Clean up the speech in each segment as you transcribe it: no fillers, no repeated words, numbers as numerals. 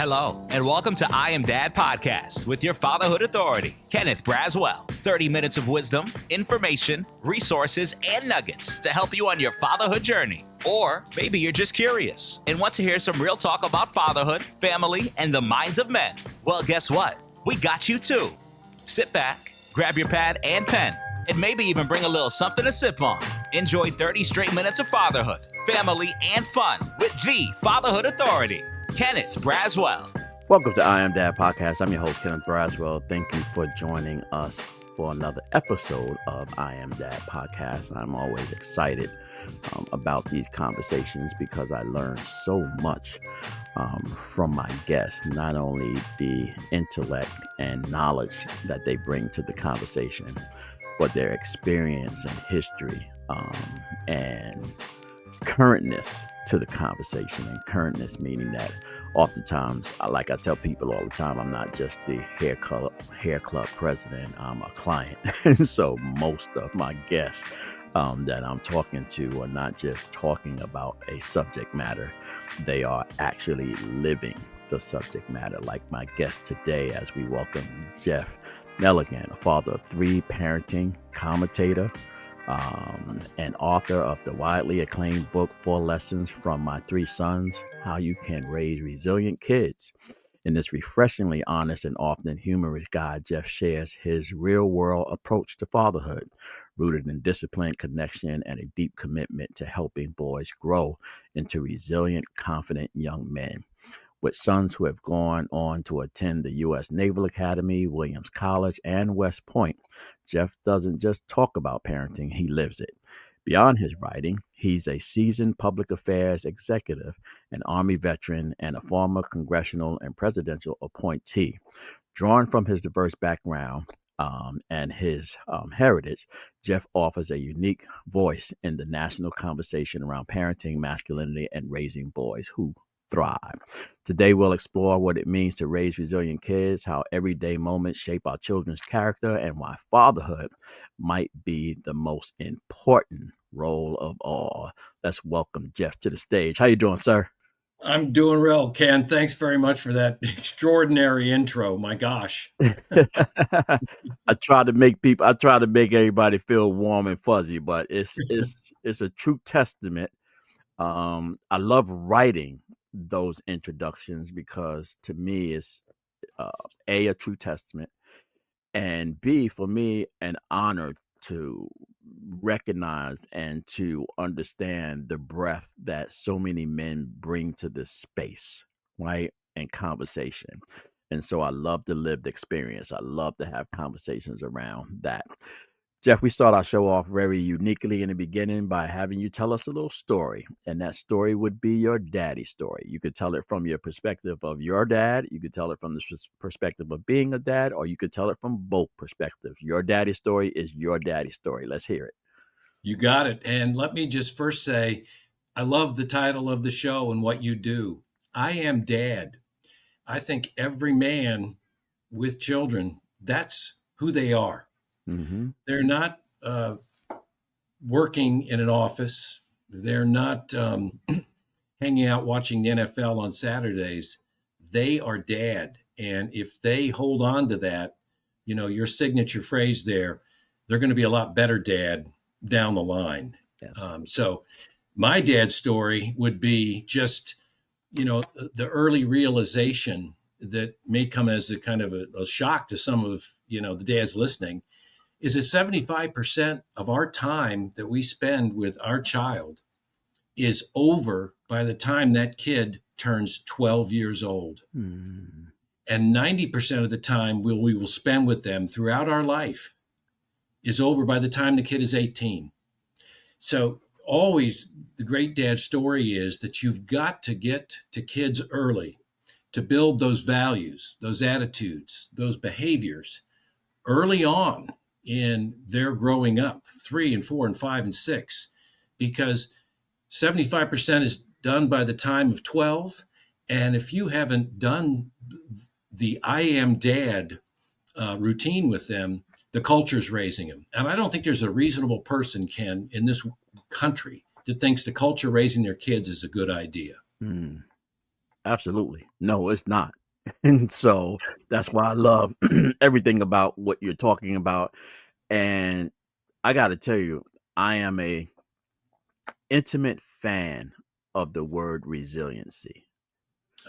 Hello, and welcome to I Am Dad Podcast with your fatherhood authority, Kenneth Braswell. 30 minutes of wisdom, information, resources, and nuggets to help you on your fatherhood journey. Or maybe you're just curious and want to hear some real talk about fatherhood, family, and the minds of men. Well, guess what? We got you too. Sit back, grab your pad and pen, and maybe even bring a little something to sip on. Enjoy 30 straight minutes of fatherhood, family, and fun with the Fatherhood Authority, Kenneth Braswell. Welcome to I Am Dad Podcast. I'm your host, Kenneth Braswell. Thank you for joining us for another episode of I Am Dad Podcast. I'm always excited about these conversations because I learn so much from my guests, not only the intellect and knowledge that they bring to the conversation, but their experience and history and currentness to the conversation. And currentness meaning that oftentimes, like I tell people all the time, I'm not just the hair club president, I'm a client. And so most of my guests that I'm talking to are not just talking about a subject matter, they are actually living the subject matter. Like my guest today, as we welcome Jeff Nelligan, a father of three, parenting commentator, and author of the widely acclaimed book, 4 Lessons from My 3 Sons, How You Can Raise Resilient Kids. In this refreshingly honest and often humorous guide, Jeff shares his real-world approach to fatherhood, rooted in discipline, connection, and a deep commitment to helping boys grow into resilient, confident young men. With sons who have gone on to attend the U.S. Naval Academy, Williams College, and West Point, Jeff doesn't just talk about parenting, he lives it. Beyond his writing, he's a seasoned public affairs executive, an Army veteran, and a former congressional and presidential appointee. Drawn from his diverse background and his heritage, Jeff offers a unique voice in the national conversation around parenting, masculinity, and raising boys who thrive. Today, we'll explore what it means to raise resilient kids, how everyday moments shape our children's character, and why fatherhood might be the most important role of all. Let's welcome Jeff to the stage. How you doing, sir? I'm doing well, Ken. Thanks very much for that extraordinary intro. My gosh. I try to make everybody feel warm and fuzzy, but it's a true testament. I love writing those introductions because to me it's a true testament, and B, for me, an honor to recognize and to understand the breadth that so many men bring to this space, right? And conversation. And so I love the lived experience. I love to have conversations around that. Jeff, we start our show off very uniquely in the beginning by having you tell us a little story. And that story would be your daddy story. You could tell it from your perspective of your dad. You could tell it from the perspective of being a dad, or you could tell it from both perspectives. Your daddy story is your daddy story. Let's hear it. You got it. And let me just first say, I love the title of the show and what you do. I Am Dad. I think every man with children, that's who they are. Mm-hmm. They're not working in an office. They're not hanging out watching the NFL on Saturdays. They are dad. And if they hold on to that, you know, your signature phrase there, they're going to be a lot better dad down the line. Yes. So my dad's story would be just, you know, the early realization that may come as a kind of a shock to some of, you know, the dads listening, is that 75% of our time that we spend with our child is over by the time that kid turns 12 years old. Mm. And 90% of the time we will spend with them throughout our life is over by the time the kid is 18. So always the great dad story is that you've got to get to kids early to build those values, those attitudes, those behaviors early on in their growing up, 3 and 4 and 5 and 6, because 75% is done by the time of 12. And if you haven't done the I Am Dad routine with them, the culture's raising them. And I don't think there's a reasonable person, Ken, in this country that thinks the culture raising their kids is a good idea. Mm. Absolutely. No, it's not. And so that's why I love everything about what you're talking about. And I got to tell you, I am a intimate fan of the word resiliency.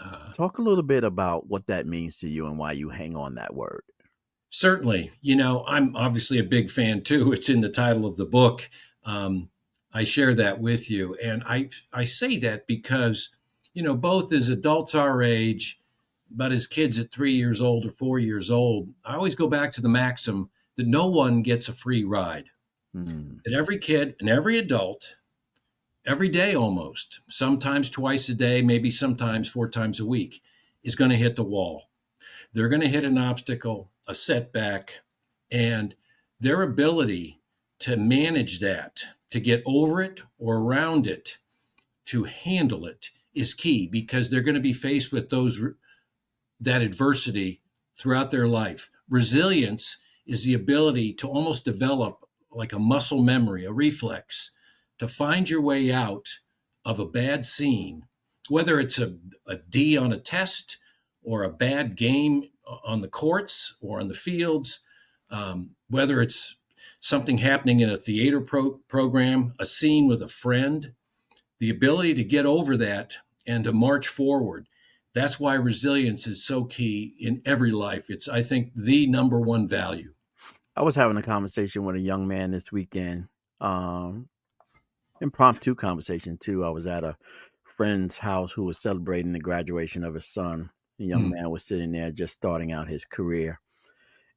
Uh, Talk a little bit about what that means to you and why you hang on that word. Certainly. I'm obviously a big fan too. It's in the title of the book. Um, I share that with you. And I say that because, both as adults our age, but as kids at 3 years old or 4 years old, I always go back to the maxim that no one gets a free ride. Mm, That every kid and every adult, every day almost, sometimes twice a day, maybe sometimes 4 times a week, is going to hit the wall. They're going to hit an obstacle, a setback, and their ability to manage that, to get over it or around it, to handle it is key because they're going to be faced with that adversity throughout their life. Resilience is the ability to almost develop like a muscle memory, a reflex, to find your way out of a bad scene, whether it's a D on a test or a bad game on the courts or on the fields, whether it's something happening in a theater program, a scene with a friend, the ability to get over that and to march forward. That's why resilience is so key in every life. It's, I think, the number one value. I was having a conversation with a young man this weekend. Um, Impromptu conversation too. I was at a friend's house who was celebrating the graduation of his son. The young Mm, man was sitting there just starting out his career.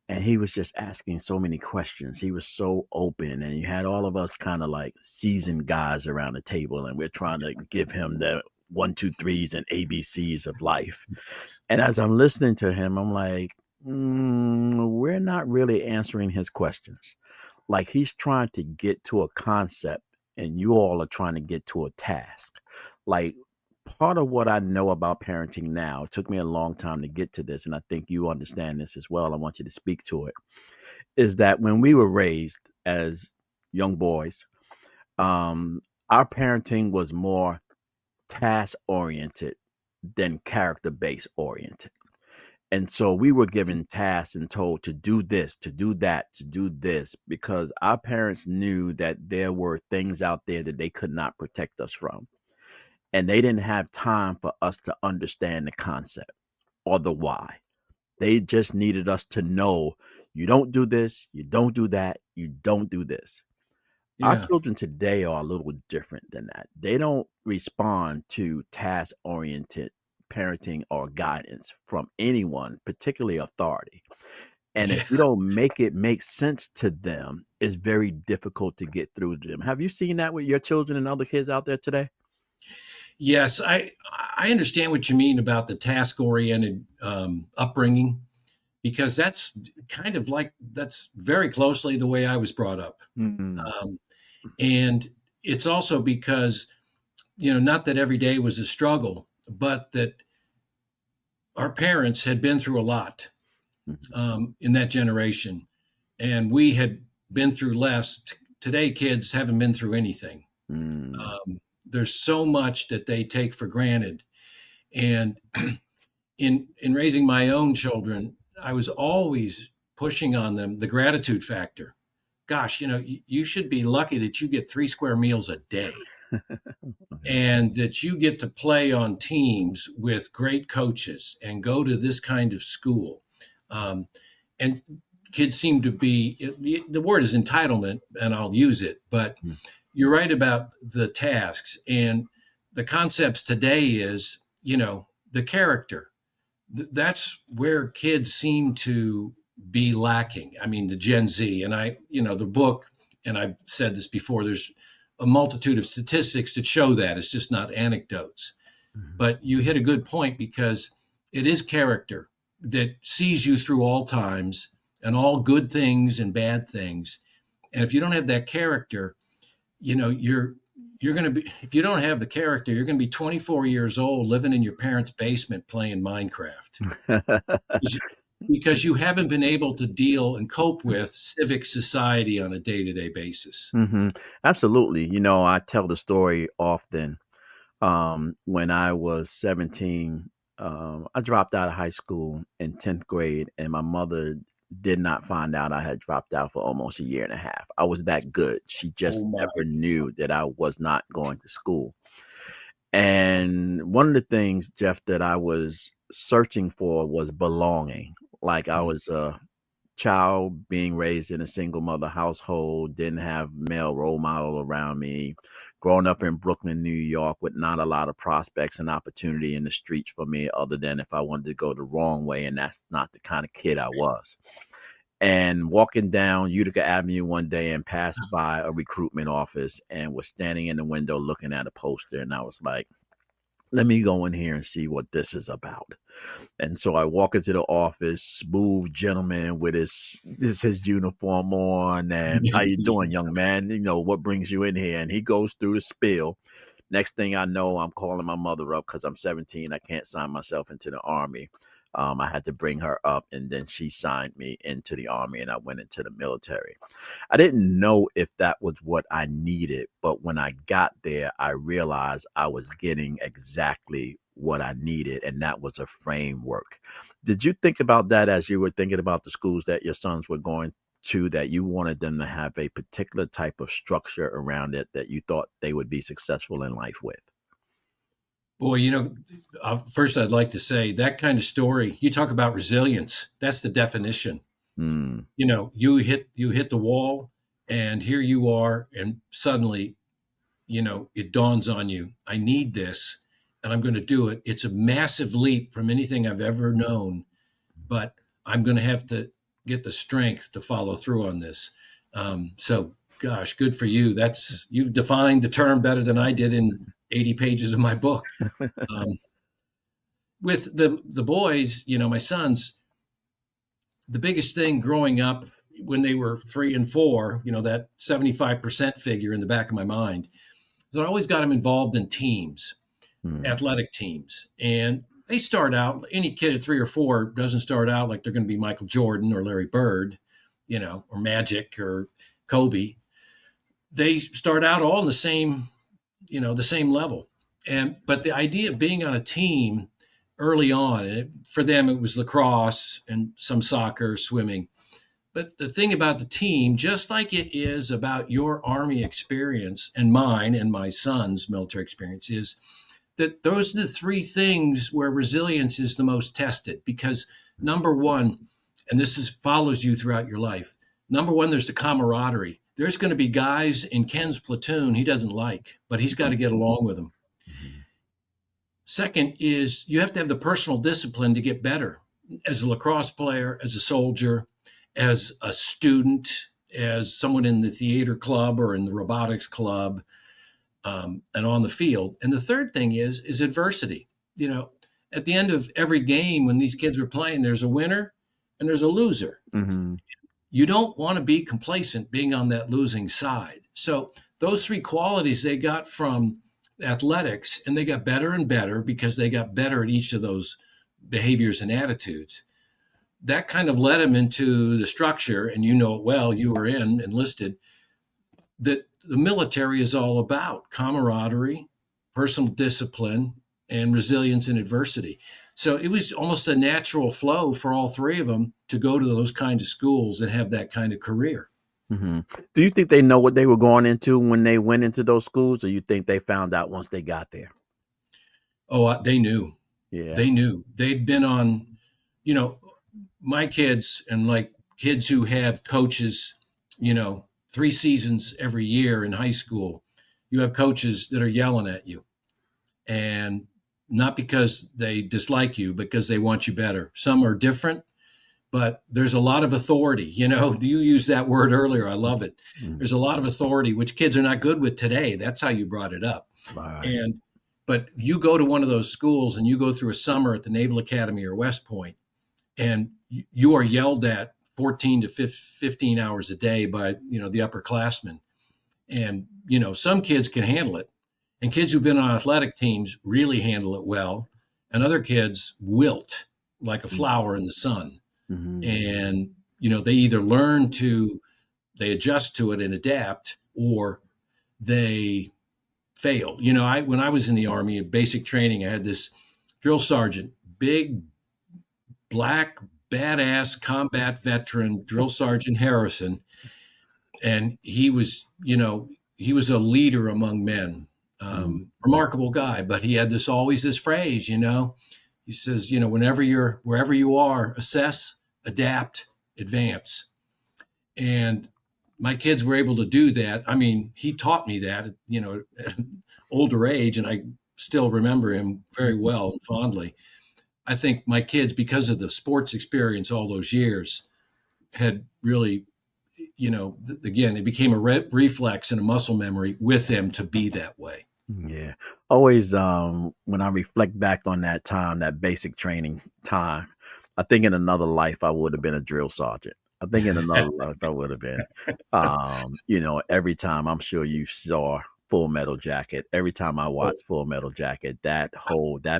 And he was just asking so many questions. He was so open. And you had all of us kind of like seasoned guys around the table, and we're trying to give him the one, two, threes and ABCs of life. And as I'm listening to him, I'm like, we're not really answering his questions. Like he's trying to get to a concept, and you all are trying to get to a task. Like part of what I know about parenting now, it took me a long time to get to this, and I think you understand this as well. I want you to speak to it. Is that when we were raised as young boys, um, our parenting was more task oriented than character based oriented. And so we were given tasks and told to do this, to do that, to do this, because our parents knew that there were things out there that they could not protect us from. And they didn't have time for us to understand the concept or the why. They just needed us to know you don't do this, you don't do that, you don't do this. Our yeah. children today are a little different than that. They don't respond to task oriented parenting or guidance from anyone, particularly authority. And if Yeah. you don't make it make sense to them, it's very difficult to get through to them. Have you seen that with your children and other kids out there today? Yes, I understand what you mean about the task oriented upbringing because that's very closely the way I was brought up. Mm, Um, and it's also because, not that every day was a struggle, but that our parents had been through a lot mhm, in that generation, and we had been through less. Today, kids haven't been through anything. mm. There's so much that they take for granted, and in raising my own children, I was always pushing on them the gratitude factor. Gosh, you should be lucky that you get 3 square meals a day and that you get to play on teams with great coaches and go to this kind of school. Um, and kids seem to be, the word is entitlement, and I'll use it, but Mhm. you're right about the tasks. And the concepts today is, the character. That's where kids seem to be lacking. I mean, the Gen Z, and the book, and I've said this before, there's a multitude of statistics that show that. It's just not anecdotes. Mhm. But you hit a good point because it is character that sees you through all times and all good things and bad things. And if you don't have that character, you're going to be, if you don't have the character, you're going to be 24 years old living in your parents' basement playing Minecraft because you haven't been able to deal and cope with civic society on a day-to-day basis. Mhm. Absolutely. I tell the story often When I was 17, I dropped out of high school in 10th grade, and my mother did not find out I had dropped out for almost a year and a half. I was that good. She Oh just my. never knew that I was not going to school. And one of the things, Jeff, that I was searching for was belonging. Like I Mm. was a child being raised in a single mother household, didn't have male role model around me, growing up in Brooklyn, New York, with not a lot of prospects and opportunity in the streets for me, other than if I wanted to go the wrong way. And that's not the kind of kid I was. And walking down Utica Avenue one day and passed by a recruitment office and was standing in the window looking at a poster. And I was like, let me go in here and see what this is about. And so I walk into the office, smooth gentleman with his uniform on, and how you doing, young man? You know, what brings you in here? And he goes through the spiel. Next thing I know, I'm calling my mother up because I'm 17. I can't sign myself into the army. I had to bring her up, and then she signed me into the army, and I went into the military. I didn't know if that was what I needed, but when I got there, I realized I was getting exactly what I needed, and that was a framework. Did you think about that as you were thinking about the schools that your sons were going to, that you wanted them to have a particular type of structure around it that you thought they would be successful in life with? Boy, first I'd like to say that kind of story, you talk about resilience. That's the definition. Mm, You hit the wall, and here you are, and suddenly, it dawns on you, I need this, and I'm going to do it. It's a massive leap from anything I've ever known, but I'm going to have to get the strength to follow through on this. So, gosh, good for you. You've defined the term better than I did in 80 pages of my book. Um, with the boys, my sons, the biggest thing growing up when they were 3 and 4, that 75% figure in the back of my mind, is I always got them involved in teams, mm, athletic teams. And they start out, any kid at 3 or 4 doesn't start out like they're going to be Michael Jordan or Larry Bird, or Magic or Kobe. They start out all in the same level. But the idea of being on a team early on, and for them it was lacrosse and some soccer, swimming. But the thing about the team, just like it is about your Army experience and mine and my son's military experience, is that those are the three things where resilience is the most tested. Because number one, and this follows you throughout your life. Number one, there's the camaraderie. There's going to be guys in Ken's platoon he doesn't like, but he's got to get along with them. mhm, Second is you have to have the personal discipline to get better as a lacrosse player, as a soldier, as a student, as someone in the theater club or in the robotics club, and on the field. And the third thing is adversity. At the end of every game when these kids were playing, there's a winner and there's a loser. mhm, You don't want to be complacent being on that losing side. So those three qualities they got from athletics, and they got better and better because they got better at each of those behaviors and attitudes. That kind of led them into the structure, and you know it well, you were enlisted, that the military is all about camaraderie, personal discipline, and resilience in adversity. So it was almost a natural flow for all three of them to go to those kinds of schools and have that kind of career. mhm. Do you think they know what they were going into when they went into those schools, or you think they found out once they got there? Oh, they knew. Yeah. They knew. They'd been on, you know, my kids and like kids who have coaches, 3 seasons every year in high school. You have coaches that are yelling at you, and not because they dislike you, because they want you better. Some are different, but there's a lot of authority. You used that word earlier. I love it. Mm, There's a lot of authority, which kids are not good with today. That's how you brought it up. right. And but you go to one of those schools and you go through a summer at the Naval Academy or West Point, and you are yelled at 14 to 15 hours a day by the upperclassmen. And some kids can handle it, and kids who've been on athletic teams really handle it well, and other kids wilt like a Mm, flower in the sun. mhm, And they either they adjust to it and adapt, or they fail. You know, when I was in the Army at basic training, I had this drill sergeant, big, black, badass combat veteran, drill sergeant Harrison. And he was, you know, he was a leader among men, remarkable guy, but he had always this phrase, you know, he says, you know, wherever you are, assess, adapt, advance. And my kids were able to do that. I mean, he taught me that, you know, at an older age, and I still remember him very well and fondly. I think my kids, because of the sports experience all those years, had really, you know, again, they became a reflex and a muscle memory with them to be that way. Yeah. Always, when I reflect back on that time, that basic training time, I think in another life I would have been a drill sergeant. I think in another life I would have been. You know, every time I'm sure you saw Full Metal Jacket, every time I watch Full Metal Jacket, that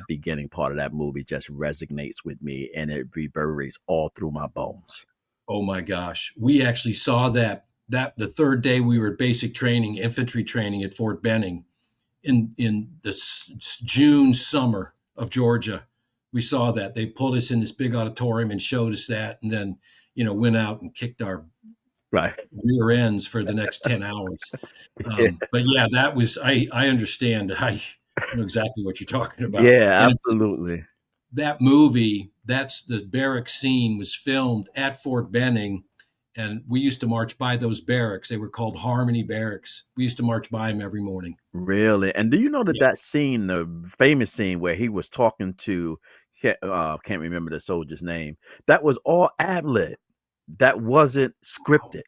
beginning part of that movie just resonates with me, and it reverberates all through my bones. Oh my gosh. We actually saw that the third day we were at basic training, infantry training at Fort Benning in the June summer of Georgia. We saw that. They pulled us in this big auditorium and showed us that, and then, you know, went out and kicked our rear ends for the next 10 hours. But yeah, that was, I understand. I know exactly what you're talking about. Yeah, and absolutely. That movie, that's the barracks scene, was filmed at Fort Benning, and we used to march by those barracks. They were called Harmony Barracks. We used to march by them every morning. Really? And do you know that scene, the famous scene where he was talking to, can't remember the soldier's name, that was all ad-lib. That wasn't scripted.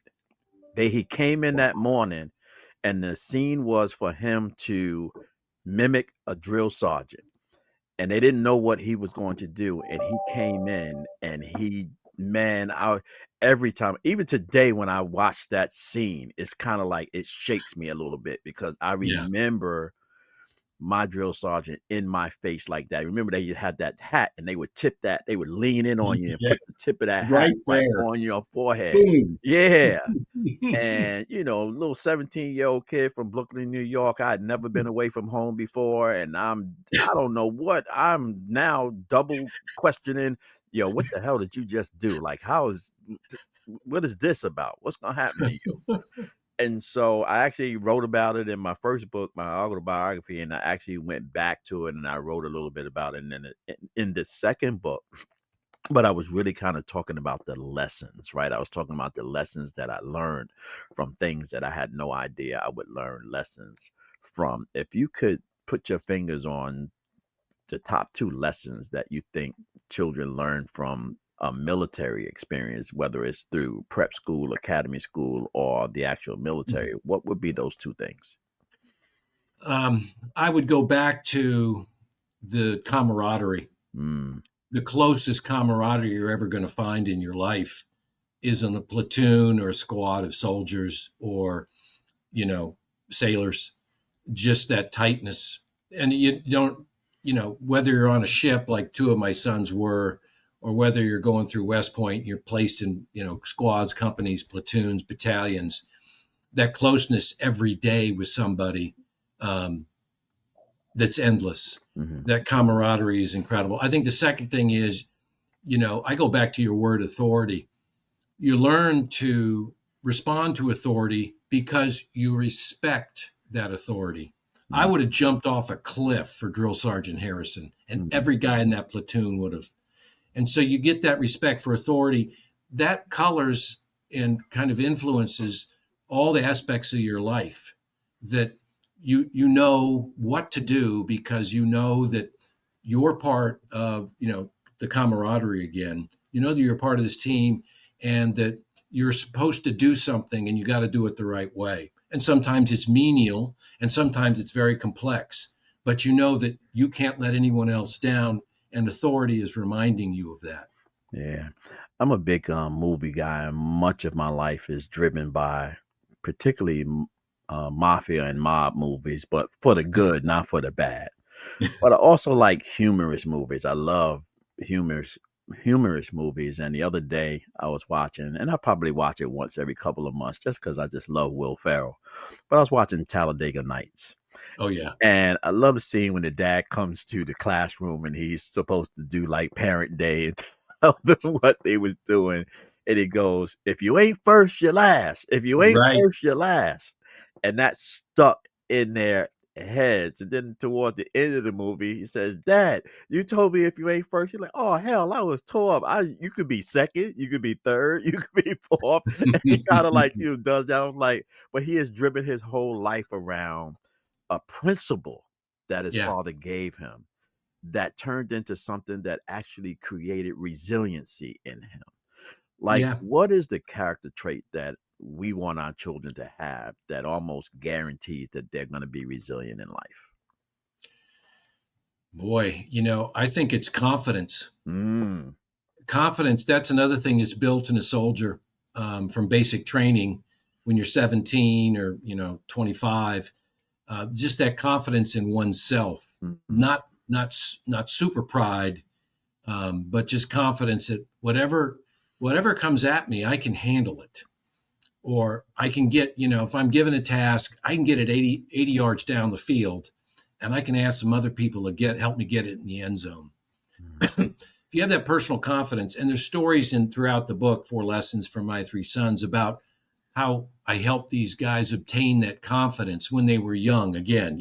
He came in that morning, and the scene was for him to mimic a drill sergeant. And they didn't know what he was going to do. And he came in, and every time, even today, when I watch that scene, it's kind of like it shakes me a little bit, because I remember my drill sergeant in my face like that. Remember, they had that hat, and they would lean in on you and put the tip of that hat right on your forehead. Boom. Yeah. And, you know, little 17-year-old kid from Brooklyn, New York. I had never been away from home before. And I don't know what, I'm now double questioning, you know, what the hell did you just do? Like, what is this about? What's going to happen to you? And so I actually wrote about it in my first book, my autobiography, and I actually went back to it and I wrote a little bit about it. And then in the second book, but I was really kind of talking about the lessons, right? I was talking about the lessons that I learned from things that I had no idea I would learn lessons from. If you could put your fingers on the top 2 lessons that you think children learn from a military experience, whether it's through prep school, academy school, or the actual military, what would be those 2 things? I would go back to the camaraderie. The closest camaraderie you're ever going to find in your life is in a platoon or a squad of soldiers or, you know, sailors. Just that tightness. And you don't, you know, whether you're on a ship like 2 of my sons were, or whether you're going through West Point, you're placed in, you know, squads, companies, platoons, battalions, that closeness every day with somebody that's endless. That camaraderie is incredible. I think the second thing is, you know, I go back to your word authority. You learn to respond to authority because you respect that authority. I would have jumped off a cliff for Drill Sergeant Harrison, and every guy in that platoon would have. And so you get that respect for authority that colors and kind of influences all the aspects of your life, that you know what to do because you know that you're part of, you know, the camaraderie again. You know that you're part of this team and that you're supposed to do something and you got to do it the right way. And sometimes it's menial and sometimes it's very complex, but you know that you can't let anyone else down, and authority is reminding you of that. Yeah. I'm a big movie guy, and much of my life is driven by particularly mafia and mob movies, but for the good, not for the bad. But I also like humorous movies. I love humorous movies. And the other day I was watching, and I probably watch it once every couple of months just because I just love Will Ferrell. But I was watching Talladega Nights. Oh, yeah. And I love the scene when the dad comes to the classroom and he's supposed to do like parent day and tell them what they was doing. And he goes, if you ain't first, you're last. If you ain't Right. first, you're last. And that stuck in their heads. And then towards the end of the movie, he says, Dad, you told me if you ain't first. You're like, oh, hell, I was tore up. You could be second. You could be third. You could be fourth. And he kind of like, does that. I was like, but he has driven his whole life around a principle that his Yeah. father gave him that turned into something that actually created resiliency in him. Like, Yeah. what is the character trait that we want our children to have that almost guarantees that they're going to be resilient in life? Boy, I think it's confidence. Mm. Confidence, that's another thing that's built in a soldier from basic training when you're 17 or 25. Just that confidence in oneself, Mm-hmm. not super pride, but just confidence that whatever comes at me, I can handle it, or I can get, if I'm given a task, I can get it 80 yards down the field, and I can ask some other people to help me get it in the end zone. If you have that personal confidence, and there's stories throughout the book, 4 Lessons from My 3 Sons, about how I helped these guys obtain that confidence when they were young, again,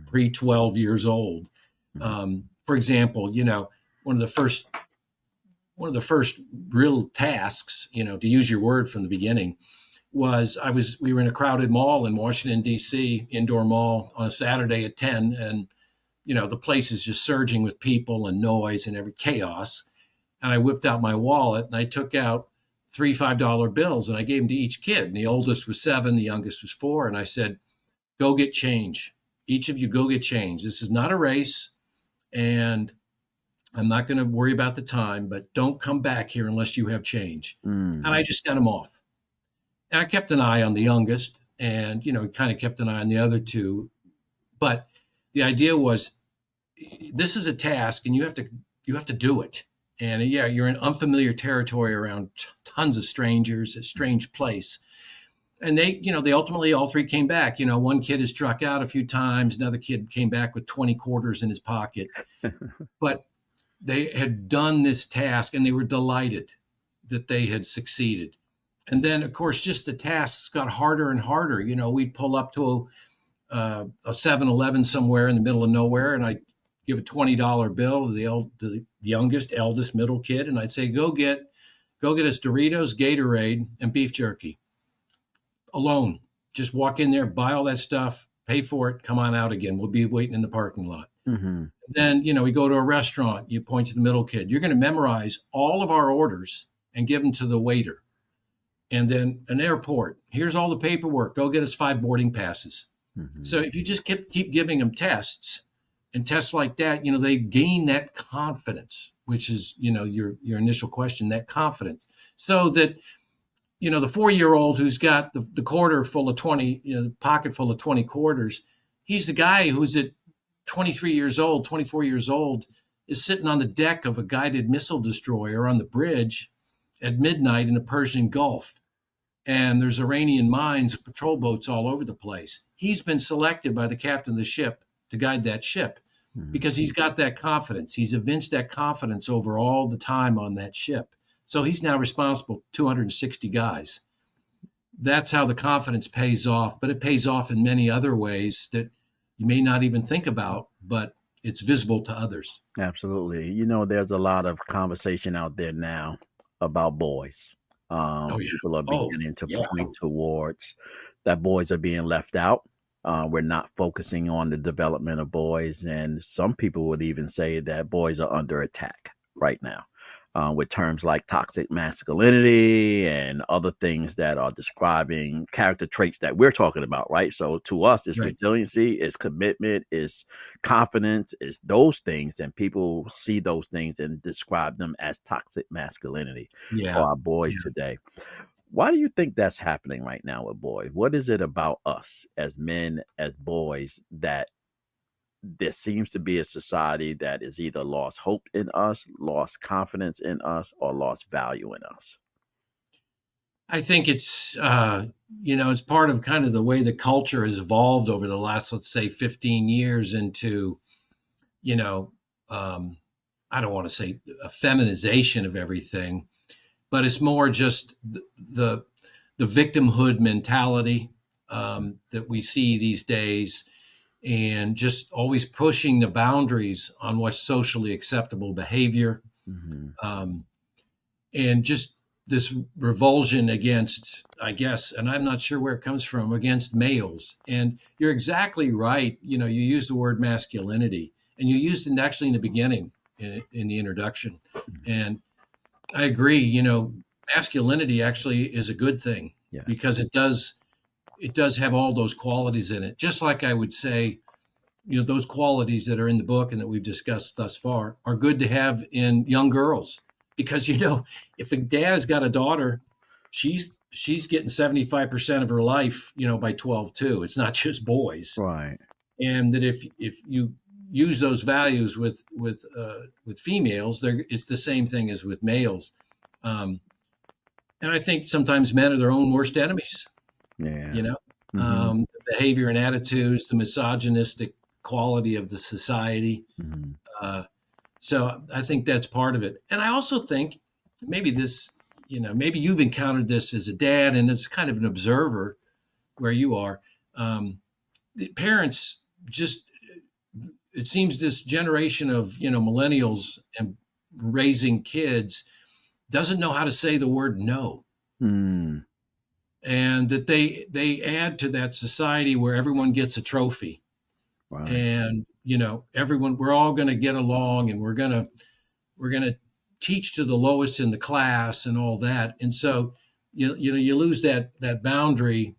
pre 12 years old. For example, one of the first real tasks, to use your word from the beginning, was we were in a crowded mall in Washington, D.C., indoor mall on a Saturday at 10, and the place is just surging with people and noise and every chaos. And I whipped out my wallet and I took out 3 $5 bills and I gave them to each kid. And the oldest was 7, the youngest was 4. And I said, go get change. Each of you go get change. This is not a race. And I'm not going to worry about the time, but don't come back here unless you have change. And I just sent them off. And I kept an eye on the youngest and, kind of kept an eye on the other 2. But the idea was, this is a task and you have to do it. And yeah, you're in unfamiliar territory around tons of strangers, a strange place. And they ultimately all 3 came back. One kid has struck out a few times. Another kid came back with 20 quarters in his pocket. But they had done this task and they were delighted that they had succeeded. And then, of course, just the tasks got harder and harder. We'd pull up to a 7-Eleven somewhere in the middle of nowhere, and I'd give a $20 bill to the youngest, eldest, middle kid, and I'd say, go get us Doritos, Gatorade, and beef jerky. Alone. Just walk in there, buy all that stuff, pay for it, come on out again. We'll be waiting in the parking lot. Mm-hmm. Then, we go to a restaurant, you point to the middle kid. You're going to memorize all of our orders and give them to the waiter. And then an airport, here's all the paperwork. Go get us 5 boarding passes. Mm-hmm. So if you just keep giving them tests, and tests like that, they gain that confidence, which is, your initial question, that confidence. So that, the 4-year-old who's got the quarter full of 20, the pocket full of 20 quarters, he's the guy who's at 23 years old, 24 years old, is sitting on the deck of a guided missile destroyer on the bridge at midnight in the Persian Gulf. And there's Iranian mines, patrol boats all over the place. He's been selected by the captain of the ship to guide that ship because he's got that confidence. He's evinced that confidence over all the time on that ship. So he's now responsible for 260 guys. That's how the confidence pays off, but it pays off in many other ways that you may not even think about, but it's visible to others. Absolutely. There's a lot of conversation out there now about boys. People are beginning to point towards that boys are being left out. We're not focusing on the development of boys. And some people would even say that boys are under attack right now with terms like toxic masculinity and other things that are describing character traits that we're talking about, right? So to us, it's resiliency, it's commitment, it's confidence, it's those things. And people see those things and describe them as toxic masculinity for our boys today. Why do you think that's happening right now with boys? What is it about us as men, as boys, that there seems to be a society that is either lost hope in us, lost confidence in us, or lost value in us? I think it's it's part of kind of the way the culture has evolved over the last, let's say, 15 years into, you know, um, I don't want to say a feminization of everything, but it's more just the victimhood mentality that we see these days, and just always pushing the boundaries on what's socially acceptable behavior, Mm-hmm. um, and just this revulsion against, I guess, and I'm not sure where it comes from, against males. And you're exactly right. You use the word masculinity, and you used it actually in the beginning, in the introduction. And I agree. Masculinity actually is a good thing, Yes. because it does have all those qualities in it. Just like I would say, those qualities that are in the book and that we've discussed thus far are good to have in young girls, because if a dad's got a daughter, she's getting 75% of her life, by 12 too. It's not just boys. Right. And that if you use those values with females, it's the same thing as with males. Um, and I think sometimes men are their own worst enemies. Yeah. You know, Mm-hmm. the behavior and attitudes, the misogynistic quality of the society. Mm-hmm. Uh, so I think that's part of it. And I also think maybe maybe you've encountered this as a dad and as kind of an observer where you are. The parents just, it seems this generation of, millennials and raising kids doesn't know how to say the word no. Mm. And that they add to that society where everyone gets a trophy, Right. and everyone, we're all going to get along, and we're going to teach to the lowest in the class and all that. And so you lose that boundary,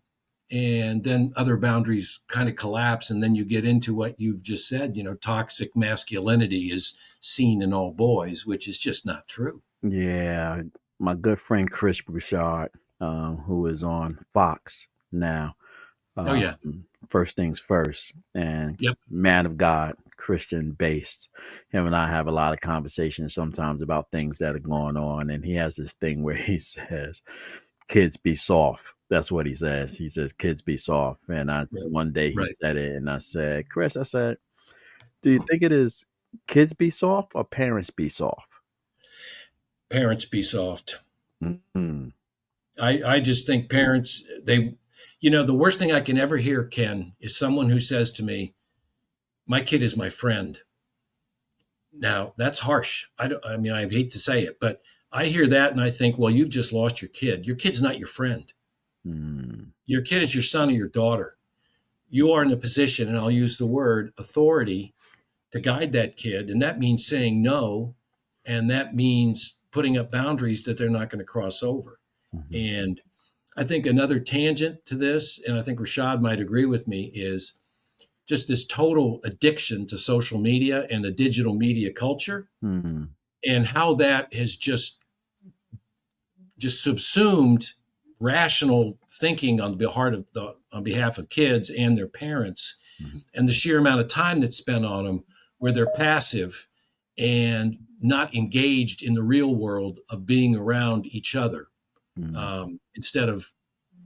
and then other boundaries kind of collapse, and then you get into what you've just said. Toxic masculinity is seen in all boys, which is just not true. Yeah. My good friend Chris Broussard, who is on Fox now, Oh um, yeah. First Things First, and Yep. man of God, Christian based. Him and I have a lot of conversations sometimes about things that are going on. And he has this thing where he says, kids be soft. That's what he says. He says, kids be soft. And Right. one day he Right. said it, and I said, Chris, I said, do you think it is kids be soft or parents be soft? Parents be soft. Mm-hmm. I just think parents, the worst thing I can ever hear, Ken, is someone who says to me, my kid is my friend. Now, that's harsh. I mean, I hate to say it, but I hear that and I think, well, you've just lost your kid. Your kid's not your friend. Mm-hmm. Your kid is your son or your daughter. You are in a position, and I'll use the word authority, to guide that kid. And that means saying no. And that means putting up boundaries that they're not going to cross over. Mm-hmm. And I think another tangent to this, and I think Rashad might agree with me, is just this total addiction to social media and the digital media culture, Mm-hmm. and how that has just subsumed rational thinking on behalf of kids and their parents, Mm-hmm. and the sheer amount of time that's spent on them, where they're passive and not engaged in the real world of being around each other, instead of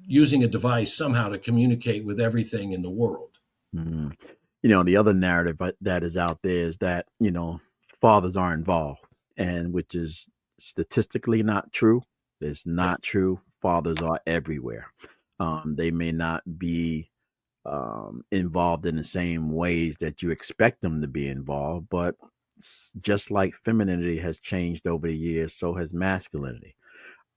using a device somehow to communicate with everything in the world. Mm-hmm. The other narrative that is out there is that, fathers are involved, and which is statistically not true. It's Yep. not true. Fathers are everywhere. They may not be involved in the same ways that you expect them to be involved, but just like femininity has changed over the years, so has masculinity.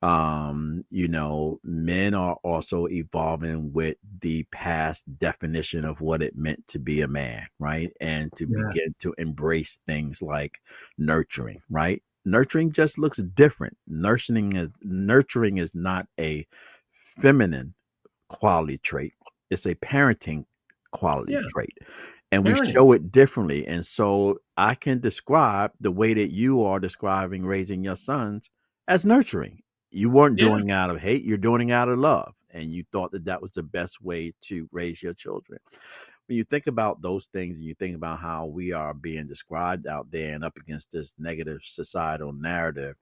Men are also evolving with the past definition of what it meant to be a man, right? And to Yeah. begin to embrace things like nurturing, right? Nurturing just looks different. Nurturing is not a feminine quality trait. It's a parenting quality Yeah. trait. And we Parenting. show it differently. And so I can describe the way that you are describing raising your sons as nurturing. You weren't Yeah. doing it out of hate, you're doing it out of love. And you thought that that was the best way to raise your children. When you think about those things and you think about how we are being described out there and up against this negative societal narrative,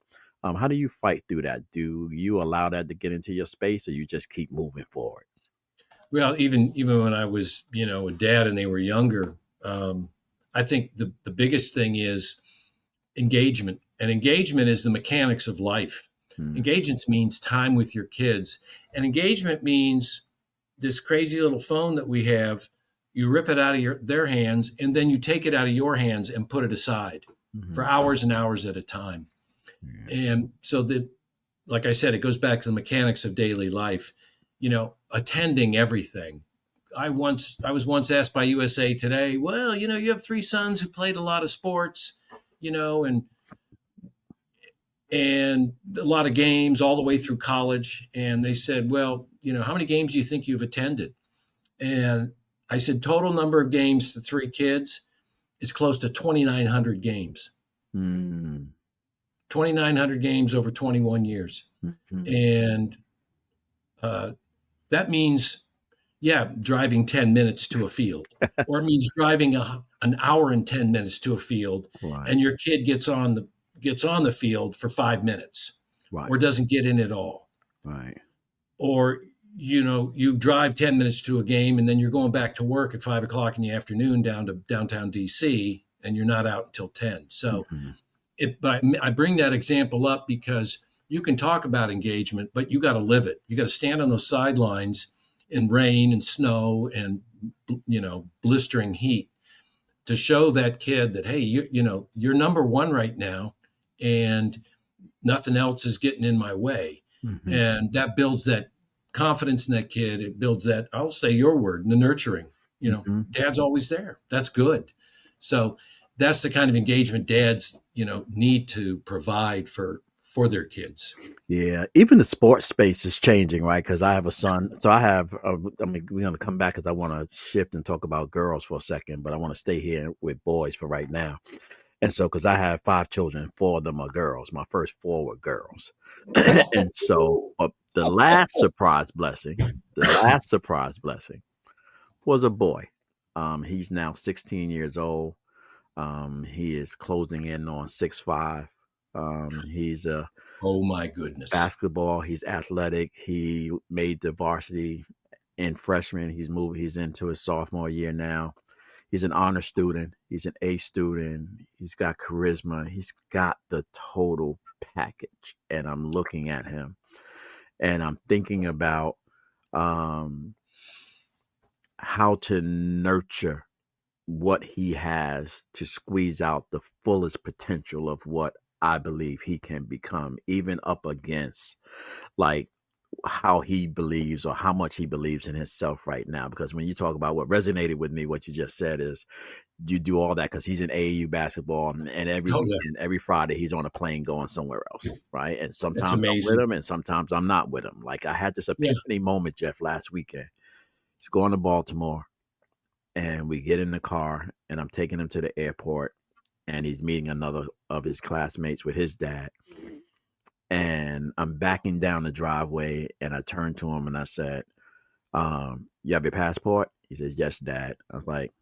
How do you fight through that? Do you allow that to get into your space, or you just keep moving forward? Well, even when I was, a dad and they were younger, I think the biggest thing is engagement. And engagement is the mechanics of life. Mm, Engagement means time with your kids. And engagement means this crazy little phone that we have, you rip it out of their hands, and then you take it out of your hands and put it aside for mhm, hours and hours at a time. yeah, And so like I said, it goes back to the mechanics of daily life, attending everything. I was once asked by USA Today, well, you have three sons who played a lot of sports, and a lot of games all the way through college. And they said, well, how many games do you think you've attended? And I said, total number of games to three kids is close to 2,900 games. mm, 2,900 games over 21 years. mhm, And uh, that means, driving 10 minutes to a field, or it means driving an hour and 10 minutes to a field, right, and your kid gets on the field for 5 minutes, right, or doesn't get in at all. right, Or, you drive 10 minutes to a game, and then you're going back to work at 5 o'clock in the afternoon down to downtown DC, and you're not out until 10. So mhm, but I bring that example up because you can talk about engagement, but you got to live it. You got to stand on those sidelines in rain and snow and blistering heat to show that kid that, hey, you're number one right now, and nothing else is getting in my way. mhm, And that builds that confidence in that kid. It builds that, I'll say your word, the nurturing. mhm. Dad's always there. That's good. So that's the kind of engagement dads, need to provide for their kids. Yeah, even the sports space is changing, right? Because I have a son, so I mean, we're gonna come back because I want to shift and talk about girls for a second, but I want to stay here with boys for right now. And so, because I have 5 children, 4 of them are girls. My first 4 were girls, and so, but the last surprise blessing was a boy. He's now 16 years old. He is closing in on 6'5". He's a Oh my goodness. basketball. He's athletic. He made the varsity in freshman. He's into his sophomore year now. He's an honor student. He's an A student. He's got charisma. He's got the total package. And I'm looking at him and I'm thinking about um, how to nurture what he has to squeeze out the fullest potential of what I believe he can become, even up against like how he believes or how much he believes in himself right now. Because when you talk about what resonated with me, what you just said is you do all that because he's in AAU basketball, and every Oh yeah. weekend, every Friday, he's on a plane going somewhere else, right? And That's sometimes I'm with amazing. him, and sometimes I'm not with him. Like I had this Yeah. epiphany moment, Jeff, last weekend. He's going to Baltimore, and we get in the car, and I'm taking him to the airport, and he's meeting another of his classmates with his dad. And I'm backing down the driveway, and I turned to him and I said, you have your passport? He says, yes, Dad. I was like,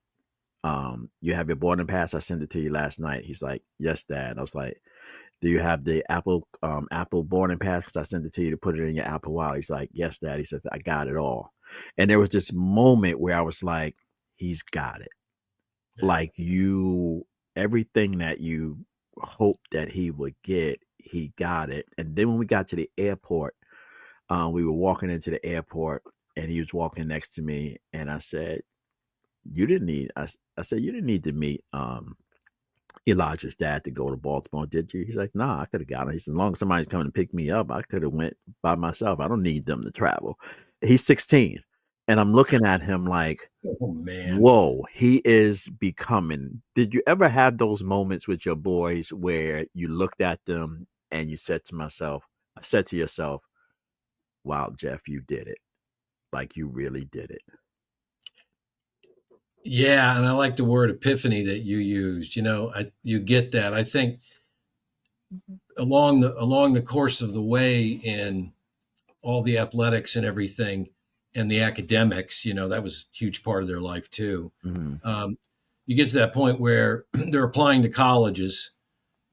you have your boarding pass? I sent it to you last night. He's like, yes, Dad. I was like, do you have the Apple boarding pass? Because I sent it to you to put it in your Apple Wallet. He's like, yes, Dad. He says, I got it all. And there was this moment where I was like, he's got it. Yeah. Like everything that you hoped that he would get, he got it. And then when we got to the airport, we were walking into the airport, and he was walking next to me, and I said, "You didn't need." I said, "You didn't need to meet Elijah's dad to go to Baltimore, did you?" He's like, "Nah, I could have got him." He said, "As long as somebody's coming to pick me up, I could have went by myself. I don't need them to travel." He's 16, and I'm looking at him like, Oh man. whoa, he is becoming. Did you ever have those moments with your boys where you looked at them and you said to yourself, wow, Jeff, you did it. Like you really did it. Yeah, and I like the word epiphany that you used. You get that. I think along the course of the way in all the athletics and everything, and the academics, that was a huge part of their life too. Mhm. You get to that point where they're applying to colleges,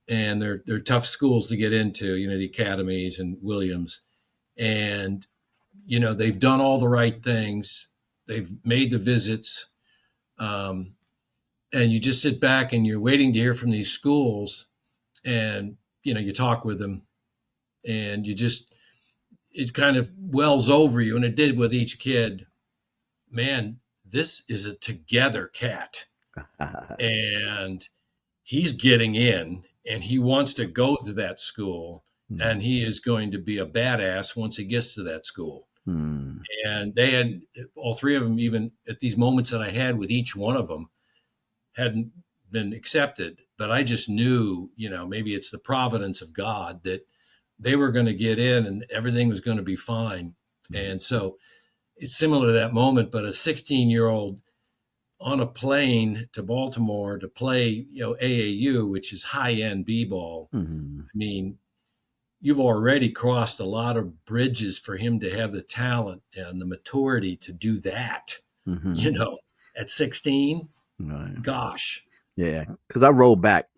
and they're tough schools to get into, the academies and Williams. And, they've done all the right things. They've made the visits. And you just sit back and you're waiting to hear from these schools, and, you talk with them, and it kind of wells over you. And it did with each kid. Man, this is a together cat. And he's getting in, and he wants to go to that school, and he is going to be a badass once he gets to that school. And they had, all three of them, even at these moments that I had with each one of them, hadn't been accepted, but I just knew, maybe it's the providence of God that they were going to get in and everything was going to be fine. And so it's similar to that moment, but a 16-year-old on a plane to Baltimore to play, AAU, which is high-end b-ball. I mean, you've already crossed a lot of bridges for him to have the talent and the maturity to do that, at 16. Right. Gosh. Yeah, because I roll back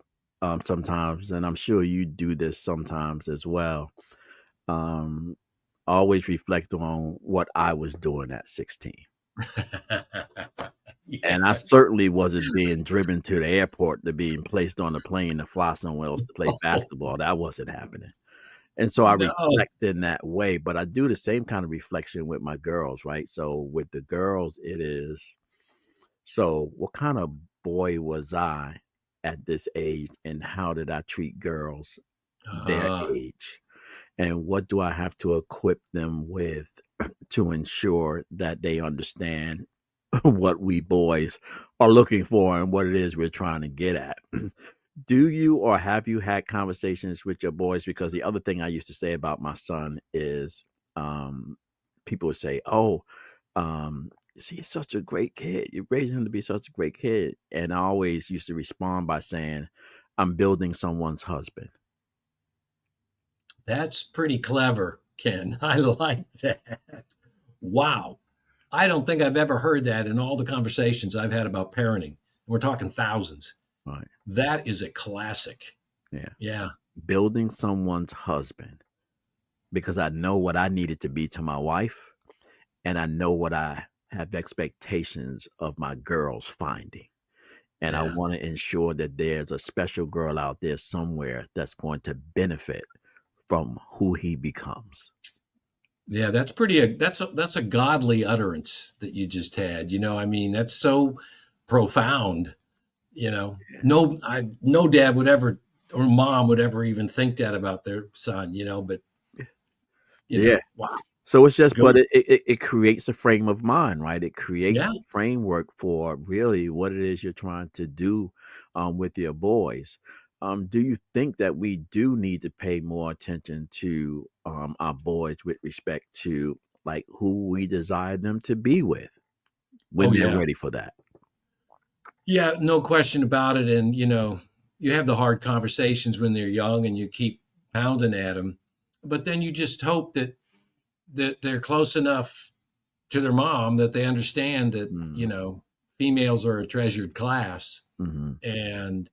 sometimes, and I'm sure you do this sometimes as well. Always reflect on what I was doing at 16. Yes. And I certainly wasn't being driven to the airport to being placed on a plane to fly somewhere else to play basketball. That wasn't happening. And so I No. reflect in that way, but I do the same kind of reflection with my girls, right? So with the girls, it is, so what kind of boy was I at this age, and how did I treat girls their age? And what do I have to equip them with to ensure that they understand what we boys are looking for and what it is we're trying to get at? Do you, or have you had conversations with your boys? Because the other thing I used to say about my son is, people would say, "Oh, he's such a great kid. You're raising him to be such a great kid." And I always used to respond by saying, "I'm building someone's husband." That's pretty clever, Ken. I like that. Wow. I don't think I've ever heard that in all the conversations I've had about parenting. We're talking thousands. Right. That is a classic. Yeah. Yeah. Building someone's husband, because I know what I needed to be to my wife, and I know what I have expectations of my girls finding. And I want to ensure that there's a special girl out there somewhere that's going to benefit from who he becomes. Yeah, that's that's a godly utterance that you just had. I mean, that's so profound. No dad would ever, or mom would ever even think that about their son. But wow. So it's just, Go. but it creates a frame of mind, right? It creates Yeah. a framework for really what it is you're trying to do with your boys. Do you think that we do need to pay more attention to our boys with respect to like who we desire them to be with when they're ready for that? Yeah, no question about it. And, you have the hard conversations when they're young and you keep pounding at them, but then you just hope that they're close enough to their mom that they understand that, females are a treasured class. And,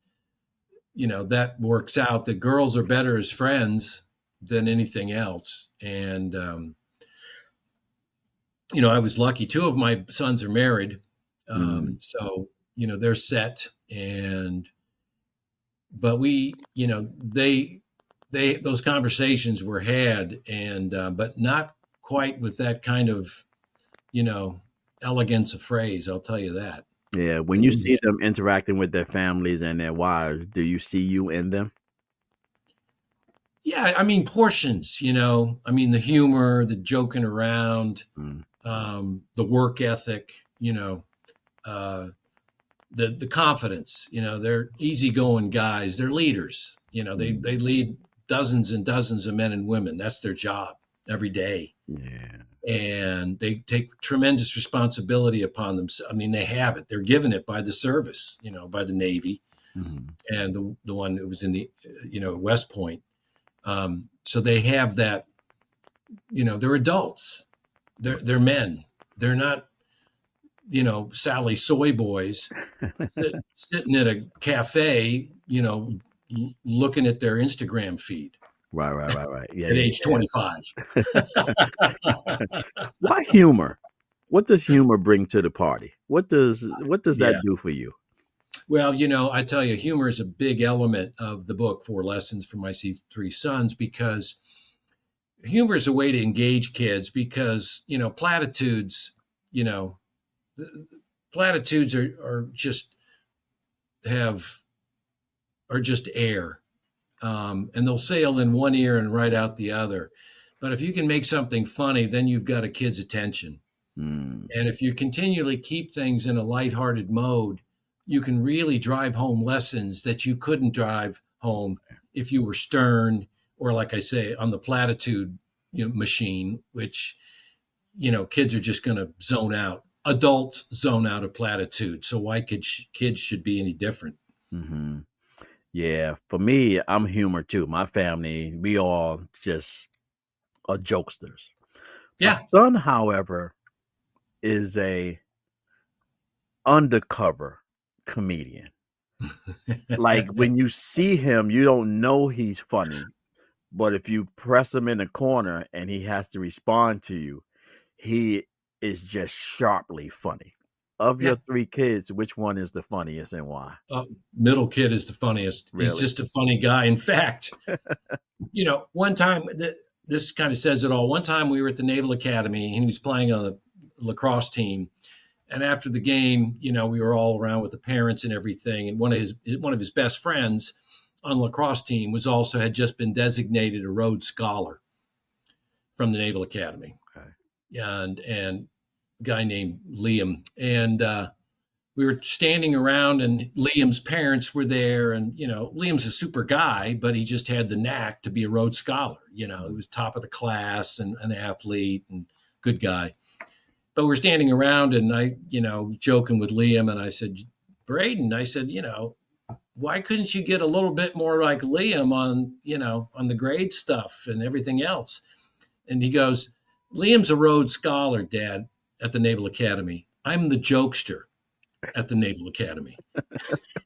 that works out. The girls are better as friends than anything else. And, I was lucky. Two of my sons are married. So, they're set, but we, those conversations were had, and, but not quite with that kind of, elegance of phrase. I'll tell you that. Yeah. When you see them interacting with their families and their wives, do you see you in them? Yeah. I mean, portions, the humor, the joking around, the work ethic, the confidence, they're easygoing guys. They're leaders. They lead dozens and dozens of men and women. That's their job every day. Yeah. And they take tremendous responsibility upon themselves. I mean, they have it. They're given it by the service, by the Navy, and the one who was in the, West Point. So they have that, they're adults. They're men. They're not, Sally soy boys sitting at a cafe, looking at their Instagram feed Right. Yeah, at yeah, age 25. Why humor? What does humor bring to the party? What does that Yeah. do for you? Well, I tell you, humor is a big element of the book, Four Lessons for My Three Sons, because humor is a way to engage kids because, platitudes, you know, platitudes are just have are just air, and they'll sail in one ear and right out the other. But if you can make something funny, then you've got a kid's attention. Mm, And if you continually keep things in a lighthearted mode, you can really drive home lessons that you couldn't drive home if you were stern or, like I say, on the platitude machine, which kids are just going to zone out. Adults zone out of platitude. So why could kids should be any different? hmm Yeah, for me, I'm humor too. My family, we all just are jokesters. My Yeah. son, however, is a undercover comedian. Like when you see him, you don't know he's funny, but if you press him in the corner and he has to respond to you, he is just sharply funny. Of Yeah. your three kids, which one is the funniest and why? Middle kid is the funniest. He's Really? just a funny guy. In fact, one time, this kind of says it all. One time we were at the Naval Academy and he was playing on the lacrosse team. And after the game, we were all around with the parents and everything. And one of his best friends on the lacrosse team had just been designated a Rhodes Scholar from the Naval Academy. Okay. And a guy named Liam. And we were standing around and Liam's parents were there. And, Liam's a super guy, but he just had the knack to be a Rhodes Scholar. He was top of the class and an athlete and good guy. But we're standing around and I, joking with Liam. And I said, Braden, I said, why couldn't you get a little bit more like Liam on the grade stuff and everything else? And he goes, Liam's a Rhodes Scholar, Dad, at the Naval Academy. I'm the jokester at the Naval Academy.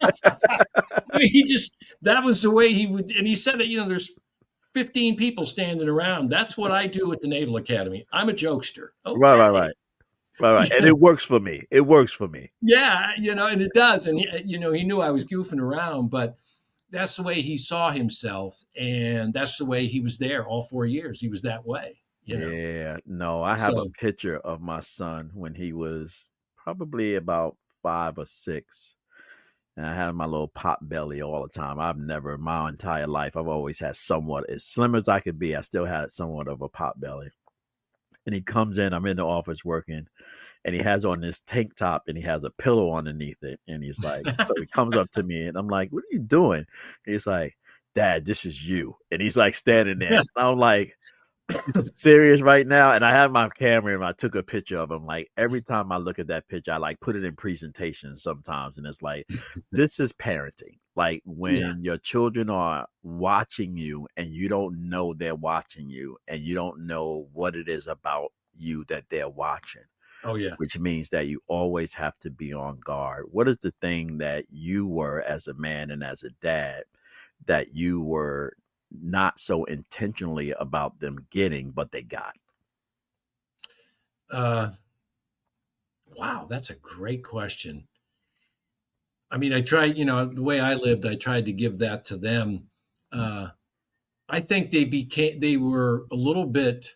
I mean, that was the way he would, and he said it, there's 15 people standing around. That's what I do at the Naval Academy. I'm a jokester. Right, right, Okay. right. Right. And it works for me. It works for me. Yeah, and it does. And, he knew I was goofing around, but that's the way he saw himself. And that's the way he was there all 4 years. He was that way, Yeah. No, I have a So, picture of my son when he was probably about 5 or 6. And I had my little pot belly all the time. My entire life, I've always had somewhat, as slim as I could be, I still had somewhat of a pot belly. And he comes in, I'm in the office working, and he has on this tank top and he has a pillow underneath it. And he's like, so he comes up to me and I'm like, what are you doing? And he's like, Dad, this is you. And he's like standing there. And I'm like, this is serious right now. And I have my camera and I took a picture of him. Like every time I look at that picture, I like put it in presentations sometimes. And it's like, this is parenting. Like yeah. when your children are watching you and you don't know they're watching you and you don't know what it is about you that they're watching. Oh, yeah. Which means that you always have to be on guard. What is the thing that you were as a man and as a dad that you were not so intentionally about them getting, but they got? Wow, that's a great question. I mean, I tried, the way I lived, I tried to give that to them. I think they were a little bit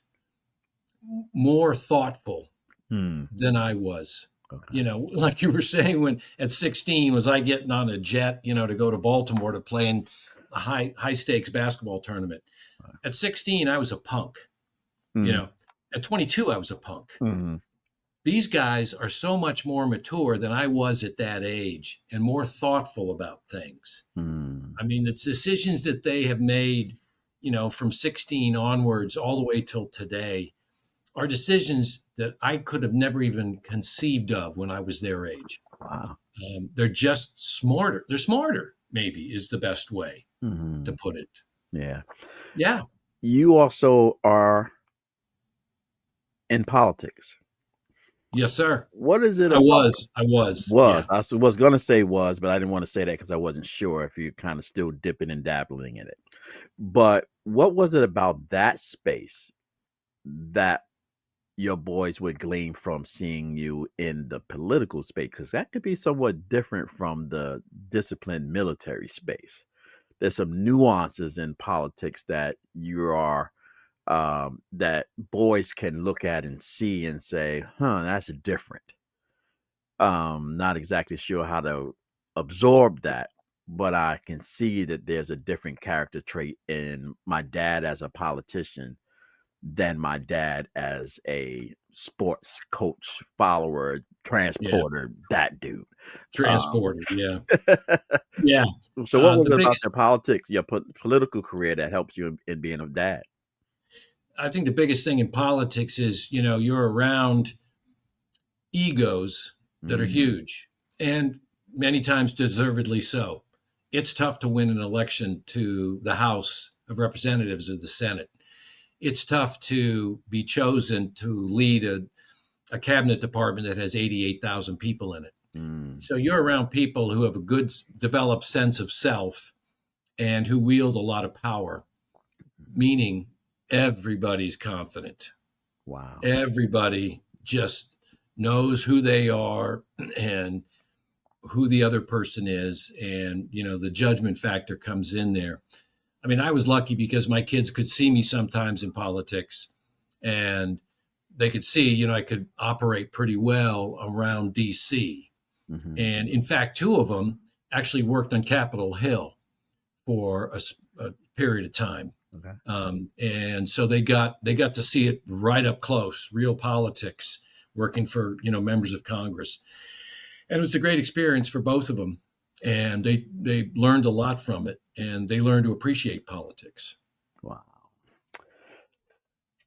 more thoughtful than I was. Okay. Like you were saying, when at 16, was I getting on a jet, to go to Baltimore to play in a high stakes basketball tournament. At 16, I was a punk. At 22, I was a punk. Mm-hmm. These guys are so much more mature than I was at that age and more thoughtful about things. Mm-hmm. I mean, it's decisions that they have made, from 16 onwards all the way till today are decisions that I could have never even conceived of when I was their age. Wow. They're just smarter. They're smarter, maybe, is the best way Mm-hmm. to put it. Yeah. Yeah. You also are in politics. Yes, sir. What is it I about was. I was. was? Yeah. Was going to say was, but I didn't want to say that because I wasn't sure if you're kind of still dipping and dabbling in it. But what was it about that space that your boys would glean from seeing you in the political space? Because that could be somewhat different from the disciplined military space. There's some nuances in politics that you are that boys can look at and see and say, huh, that's different. Not exactly sure how to absorb that, but I can see that there's a different character trait in my dad as a politician than my dad as a sports coach, follower, Yeah. transporter, that dude. Um, Transporter. Yeah. Yeah. so what was The it about biggest, your politics, your political career that helps you in being a dad? I think the biggest thing in politics is, you're around egos that are Mm, huge and many times deservedly so. It's tough to win an election to the House of Representatives or the Senate. It's tough to be chosen to lead a cabinet department that has 88,000 people in it. mm, So you're around people who have a good developed sense of self and who wield a lot of power, meaning everybody's confident. wow. Everybody just knows who they are and who the other person is. And, the judgment factor comes in there. I mean, I was lucky because my kids could see me sometimes in politics and they could see, I could operate pretty well around DC. Hmm. And in fact, two of them actually worked on Capitol Hill for a period of time. Okay. And so they got to see it right up close, real politics, working for members of Congress, and it was a great experience for both of them. And they learned a lot from it, and they learned to appreciate politics. Wow.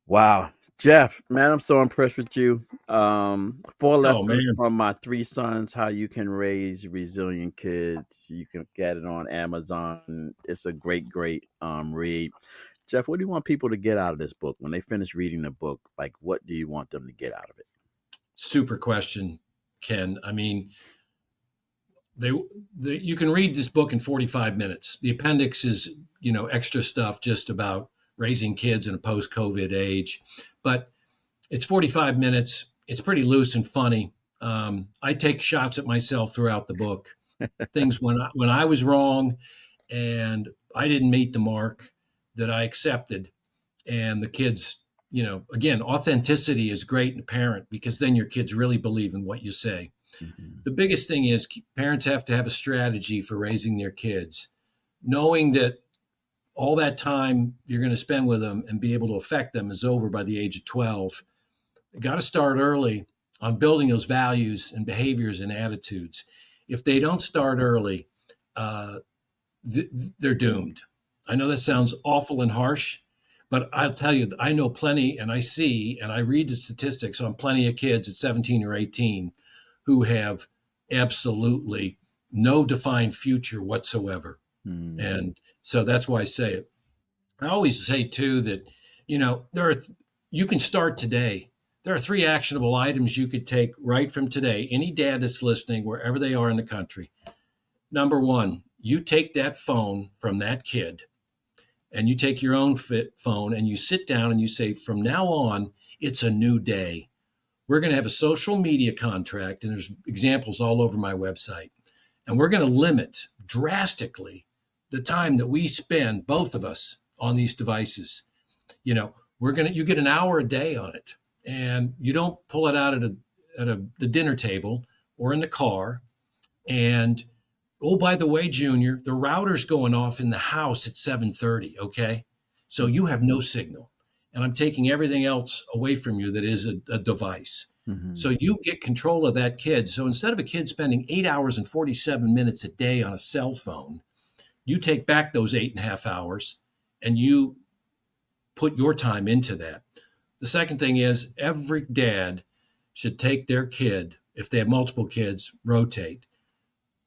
Wow. Jeff, man, I'm so impressed with you. Four Oh lessons man, from my three sons, how you can raise resilient kids. You can get it on Amazon. It's a great read. Jeff, what do you want people to get out of this book when they finish reading the book? Like, what do you want them to get out of it? super question, Ken. I mean, they, you can read this book in 45 minutes. The appendix is extra stuff just about raising kids in a post-COVID age, but it's 45 minutes. It's pretty loose and funny. I take shots at myself throughout the book. Things when I was wrong and I didn't meet the mark that I accepted, and the kids, again, authenticity is great in a parent because then your kids really believe in what you say. Mhm. The biggest thing is parents have to have a strategy for raising their kids, knowing that all that time you're going to spend with them and be able to affect them is over by the age of 12. You got to start early on building those values and behaviors and attitudes. If they don't start early, uh, they're doomed. I know that sounds awful and harsh, but I'll tell you, I know plenty and I see and I read the statistics on plenty of kids at 17 or 18 who have absolutely no defined future whatsoever. Mm. And so that's why I say it. I always say too that, you can start today. There are three actionable items you could take right from today. Any dad that's listening, wherever they are in the country. Number one, you take that phone from that kid and you take your own phone and you sit down and you say, from now on, it's a new day. We're going to have a social media contract, and there's examples all over my website. And we're going to limit drastically the time that we spend, both of us, on these devices. You get an hour a day on it, and you don't pull it out at the dinner table or in the car. And oh, by the way, Junior, the router's going off in the house at 7:30. Okay, so you have no signal, and I'm taking everything else away from you that is a device. Mhm. So you get control of that kid. So instead of a kid spending 8 hours and 47 minutes a day on a cell phone, you take back those 8.5 hours and you put your time into that. The second thing is every dad should take their kid, if they have multiple kids, rotate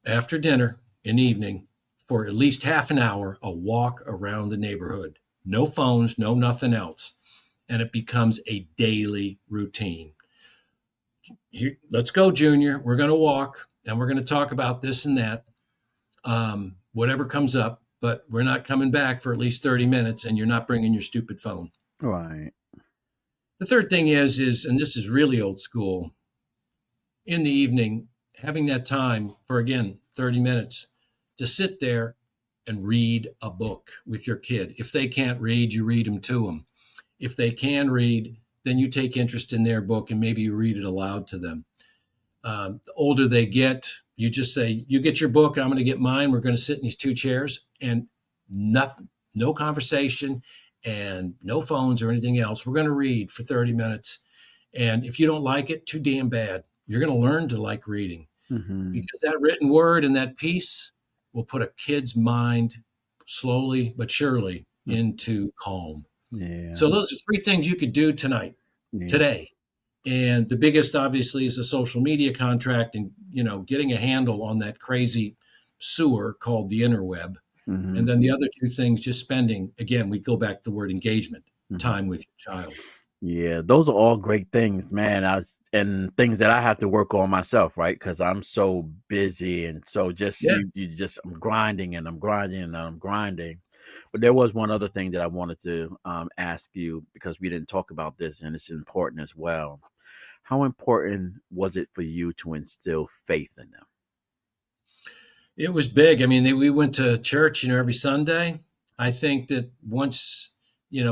after dinner and evening for at least half an hour, a walk around the neighborhood. No phones, no nothing else. And it becomes a daily routine. let's go, Junior. We're going to walk and we're going to talk about this and that, whatever comes up, but we're not coming back for at least 30 minutes and you're not bringing your stupid phone. Right. The third thing is, and this is really old school, in the evening, having that time for, again, 30 minutes to sit there and read a book with your kid. If they can't read, you read them to them. If they can read, then you take interest in their book and maybe you read it aloud to them. The older they get, you just say, you get your book, I'm going to get mine. We're going to sit in these two chairs and nothing, no conversation and no phones or anything else. We're going to read for 30 minutes. And if you don't like it, too damn bad. You're going to learn to like reading because that written word and that piece will put a kid's mind slowly but surely into calm. Yeah. So those are three things you could do today. And the biggest, obviously, is a social media contract and, getting a handle on that crazy sewer called the interweb. And then the other two things, just spending, again, we go back to the word engagement, time with your child. Yeah, those are all great things, man. And things that I have to work on myself, right? Because I'm so busy and so I'm grinding and I'm grinding and I'm grinding. But there was one other thing that I wanted to ask you because we didn't talk about this, and it's important as well. How important was it for you to instill faith in them? It was big. I mean, we went to church, every Sunday. I think that once,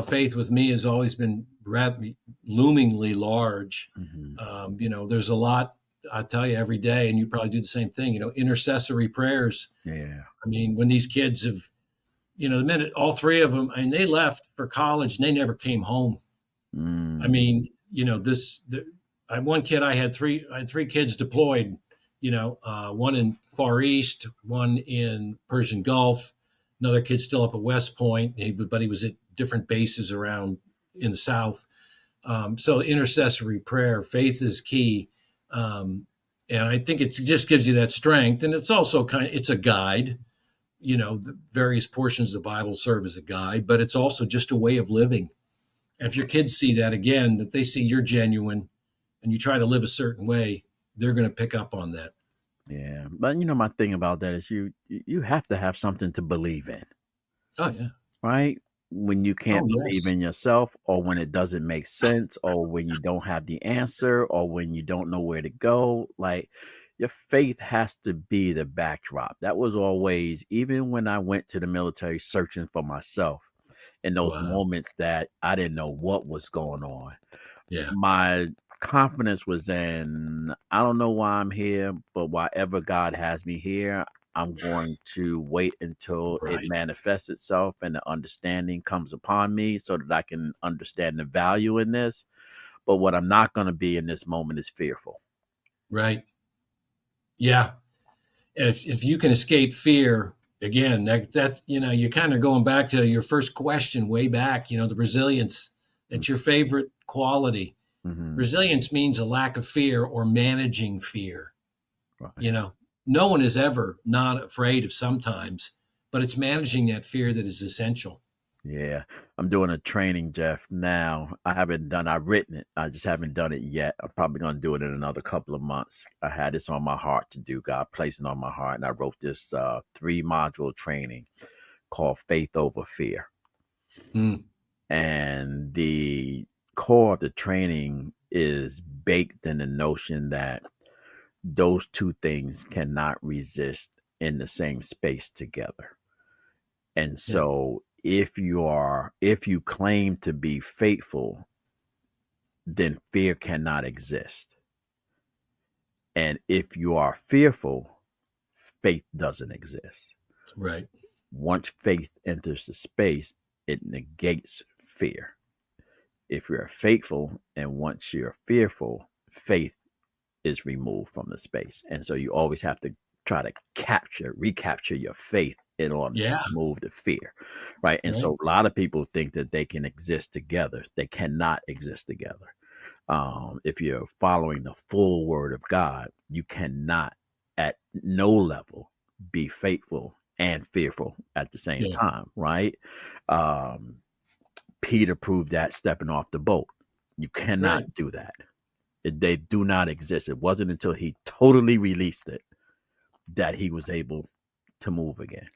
faith with me has always been loomingly large. There's a lot, I tell you, every day, and you probably do the same thing, intercessory prayers. Yeah. I mean, when these kids have, the minute all three of them, they left for college and they never came home. I mean, one kid, I had three kids deployed, one in Far East, one in Persian Gulf, another kid still up at West Point, but he was at different bases around in the South. So intercessory prayer, faith is key. And I think it just gives you that strength. And it's also it's a guide, the various portions of the Bible serve as a guide, but it's also just a way of living. And if your kids see that, again, that they see you're genuine and you try to live a certain way, they're going to pick up on that. Yeah. But my thing about that is you have to have something to believe in. Oh, yeah. Right? When you can't believe Yes. in yourself, or when it doesn't make sense, or when you don't have the answer, or when you don't know where to go, like your faith has to be the backdrop. That was always, even when I went to the military searching for myself in those moments that I didn't know what was going on. Yeah. My confidence was in, I don't know why I'm here, but wherever God has me here, I'm going to wait until it manifests itself and the understanding comes upon me so that I can understand the value in this. But what I'm not going to be in this moment is fearful. Right. Yeah. And if you can escape fear, again, that's, you're kind of going back to your first question way back, the resilience. It's your favorite quality. Resilience means a lack of fear or managing fear. Right. No one is ever not afraid of sometimes, but it's managing that fear that is essential. Yeah. I'm doing a training, Jeff, now. I've written it. I just haven't done it yet. I'm probably going to do it in another couple of months. I had this on my heart to do. God placed it on my heart. And I wrote this 3-module training called Faith Over Fear. And the core of the training is baked in the notion that those two things cannot resist in the same space together. And so if you claim to be faithful, then fear cannot exist. And if you are fearful, faith doesn't exist. Right. Once faith enters the space, it negates fear. If you're faithful and once you're fearful, faith is removed from the space. And so you always have to try to recapture your faith in order to remove the fear. Right. And so a lot of people think that they can exist together. They cannot exist together. If you're following the full word of God, you cannot at no level be faithful and fearful at the same time. Right. Peter proved that stepping off the boat. You cannot do that. They do not exist. It wasn't until he totally released it that he was able to move again.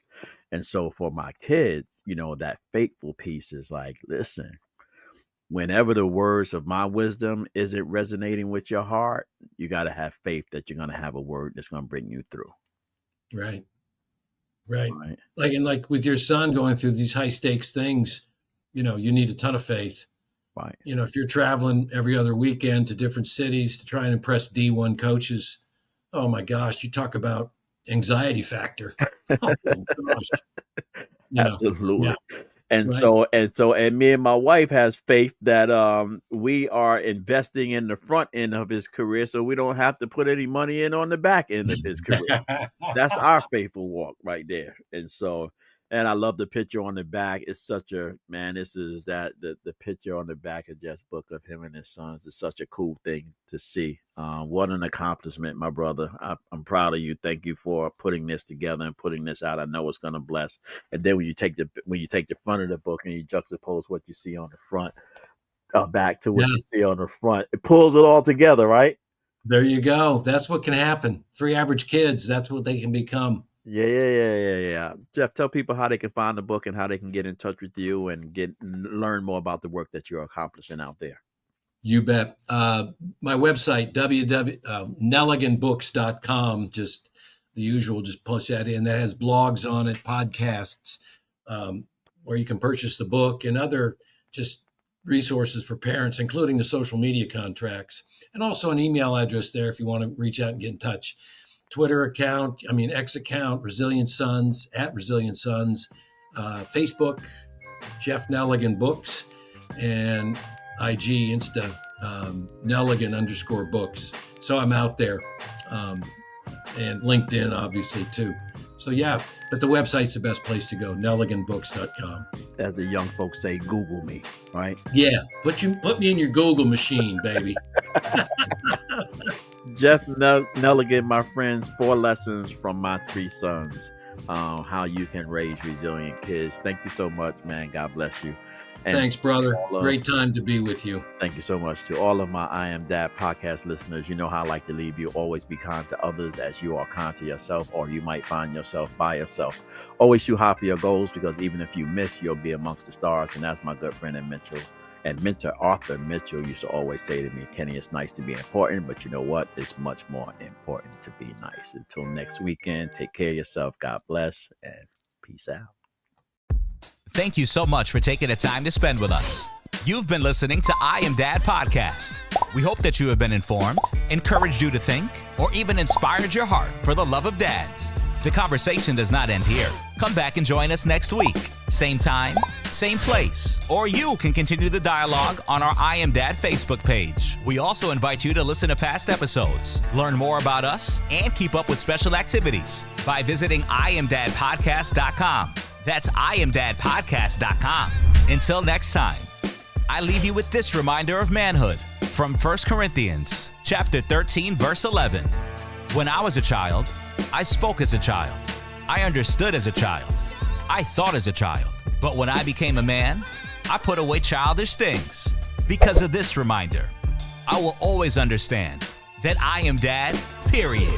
And so for my kids, that faithful piece is like, listen, whenever the words of my wisdom isn't resonating with your heart, you got to have faith that you're going to have a word that's going to bring you through. Right. Like with your son going through these high stakes things, you need a ton of faith. Right. If you're traveling every other weekend to different cities to try and impress D1 coaches, oh my gosh, you talk about anxiety factor. Oh gosh. Absolutely. Yeah. And right. so me and my wife has faith that we are investing in the front end of his career, so we don't have to put any money in on the back end of his career. That's our faithful walk right there. And I love the picture on the back. It's such a, man, this is the picture on the back of Jeff's book of him and his sons is such a cool thing to see. What an accomplishment, my brother. I'm proud of you. Thank you for putting this together and putting this out. I know it's going to bless. And then when you take the front of the book and you juxtapose what you see on the front, back to what you see on the front, it pulls it all together, right? There you go. That's what can happen. 3 average kids, that's what they can become. Yeah. Jeff, tell people how they can find the book and how they can get in touch with you and learn more about the work that you're accomplishing out there. You bet. My website, www.nelliganbooks.com, just the usual, just push that in. That has blogs on it, podcasts, where you can purchase the book and other just resources for parents, including the social media contracts, and also an email address there if you want to reach out and get in touch. Twitter account, X account, Resilient Sons, @Resilient Sons, Facebook, Jeff Nelligan Books, and IG, Insta, Nelligan_books. So I'm out there, and LinkedIn, obviously, too. So, yeah, but the website's the best place to go, nelliganbooks.com. As the young folks say, Google me, right? Yeah, put me in your Google machine, baby. Jeff Nelligan, my friends, 4 lessons from my 3 sons, how you can raise resilient kids. Thank you so much, man. God bless you. And thanks, brother. Great time to be with you. Thank you so much to all of my I Am Dad podcast listeners. You know how I like to leave you. Always be kind to others as you are kind to yourself, or you might find yourself by yourself. Always shoot high for your goals, because even if you miss, you'll be amongst the stars. And that's my good friend and mentor Arthur Mitchell used to always say to me, Kenny, it's nice to be important, but you know what? It's much more important to be nice. Until next weekend, take care of yourself. God bless, and peace out. Thank you so much for taking the time to spend with us. You've been listening to I Am Dad Podcast. We hope that you have been informed, encouraged you to think, or even inspired your heart for the love of dads. The conversation does not end here. Come back and join us next week. Same time, same place. Or you can continue the dialogue on our I Am Dad Facebook page. We also invite you to listen to past episodes, learn more about us, and keep up with special activities by visiting IamDadPodcast.com. That's IamDadPodcast.com. Until next time, I leave you with this reminder of manhood from 1 Corinthians chapter 13, verse 11. When I was a child, I spoke as a child. I understood as a child. I thought as a child. But when I became a man, I put away childish things. Because of this reminder, I will always understand that I am dad, period.